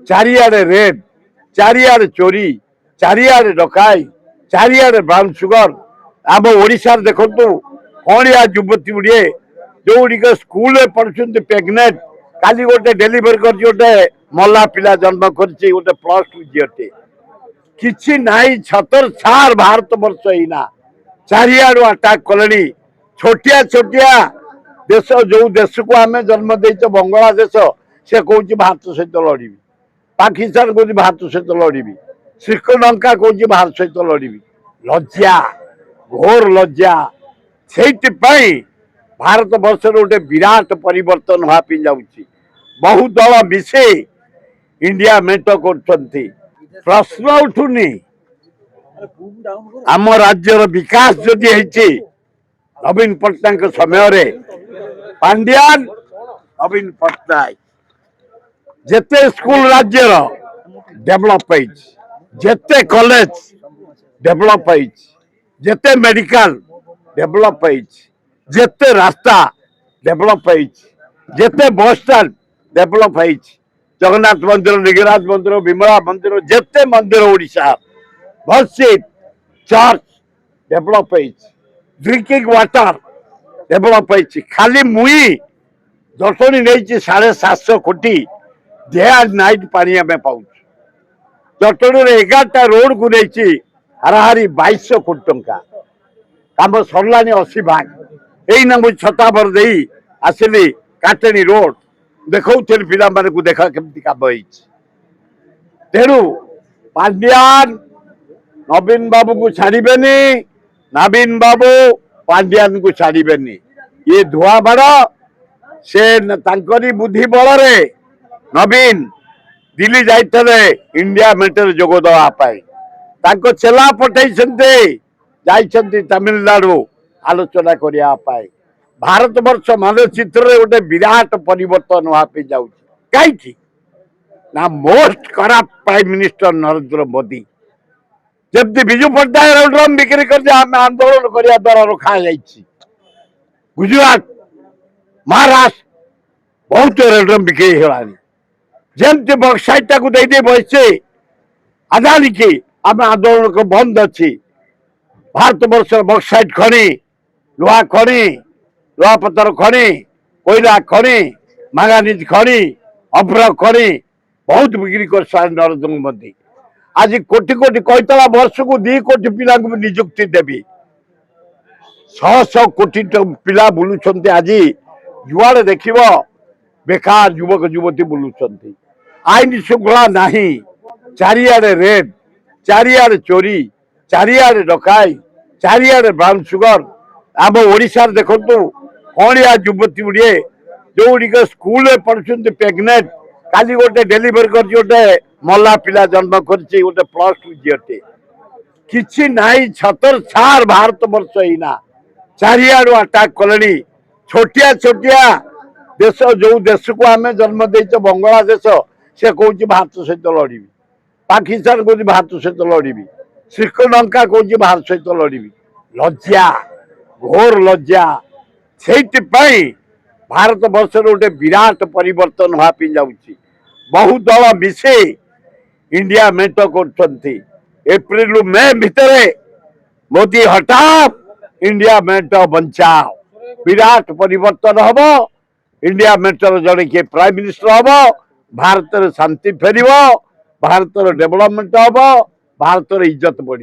चारिआडे red, चारिआडे चोरी, चारिआडे डकाई, चारिआडे brown sugar. आम ओडिशा देखु कणिया युवती गुड़िए जो स्कूल पढ़ुं प्रेगनेंट काली गोटे डेलीवरी कर गोटे मल्ला पिला जन्म कर गोटे +2 झीटे किसी नाई छतर छार भारत वर्ष होना चारिआडू अटाक कले छोटिया छोटिया देश जो देश को आम जन्म दे बांग्लादेश से कौन भारत सहित लड़ी पाकिस्तान कौन भारत सहित लड़ी श्रीलंका कौन भारत सहित लड़ी लज्जा घोर लज्जा से भारत वर्ष गोटे विराट परिवर्तन हाँपी जाऊँगी बहु दल मिसे इंडिया मेट कर प्रश्न उठुनी आम राज्यर विकास जदि नवीन पट्टनायक समय पांड्यान नवीन पट्टनायक जेते स्कूल राज्यर डेभलप जेते कॉलेज डेभलप जेते मेडिकल डेभलप जेते रास्ता डेभलप जेते बस स्टैंड डेभलप जगन्नाथ मंदिर लिंगराज मंदिर विमला मंदिर जेते मंदिर ओडिशा मस्जिद church develop drinking water develop खाली मुई जटणी नहीं 750 कोटी डे एंड नाइट पानी आम पाऊ जटणी 11टा रोड को नहीं हाराहारी 2200 कोटी टंका कम सरला 80 भाग यहीना मुझे छताबर दे आसली काटेनी रोड देखा पिला माने को देखा केमती काम तेणु पांड्यान नवीन बाबू को छाड़बेनी नवीन बाबू पांड्यान को छाड़बेनी ये धुआ बाड़ से बुद्धि बल नवीन दिल्ली जाते इंडिया मेटर जोग देवाई चेला पठे तमिलनाडु आलोचना करने भारत वर्ष मानचित्र गोटे विराट परिवर्तन हाँपी जाऊँ कहीं ना most corrupt prime minister Narendra Modi जब विजु पट्टनायक ड्रम बिक्री कर आंदोलन करने द्वारा रखा गुजरात महाराष्ट्र बहुत रेड्रम बिक्री होलानी जमती बक्साइट को दे बसे अदानी की आम आंदोलन को बंद अच्छी भारत वर्ष बक्साइट खनि लुहा खनि लुहा पत्थर खनि कोयला खनि मांगानीज खनि अभ्र खनि बहुत बिक्री कर नरेंद्र मोदी आज कोटी कोटी कैतला वर्ष को 2 कोटी पिला निजुक्ति देवी 100 कोटी पिला बुलूं आज जुआड़े देख बेकार युवक युवती बुलूं आईन श्रृंखला नहीं चारिआडे रेड चारिआडे चोरी चारिआडे डकाई चारिआडे ब्राउन सुगर आम ओडिशा देखु कणिया युवती गुड़िए जो स्कूल पढ़ुं प्रेगनेंट काली गोटे डेलीवरी कर गोटे मल्ला पिला जन्म कर गोटे +2 झीटे किसी नाई छतर छार भारत वर्ष होना चारिआडू अटाक कले छोटिया छोटिया देश जो देश को आम जन्म दे बांग्लादेश से कौन भारत सहित लड़ी पाकिस्तान कौन भारत सहित लड़ी श्रीलंका कौन भारत सहित लड़ी लज्जा घोर लज्जा से भारत वर्ष गोटे विराट परिवर्तन हाँपी जाऊँगी बहु दल मिसे इंडिया मेट कर एप्रिल मे भितर मोदी हटाओ इंडिया मेट बचाओ विराट परिवर्तन हम इंडिया मेटर जड़े किए प्राइम मिनिस्टर हम भारत शांति फेर भारत डेवलपमेंट हम भारत इज्जत बढ़।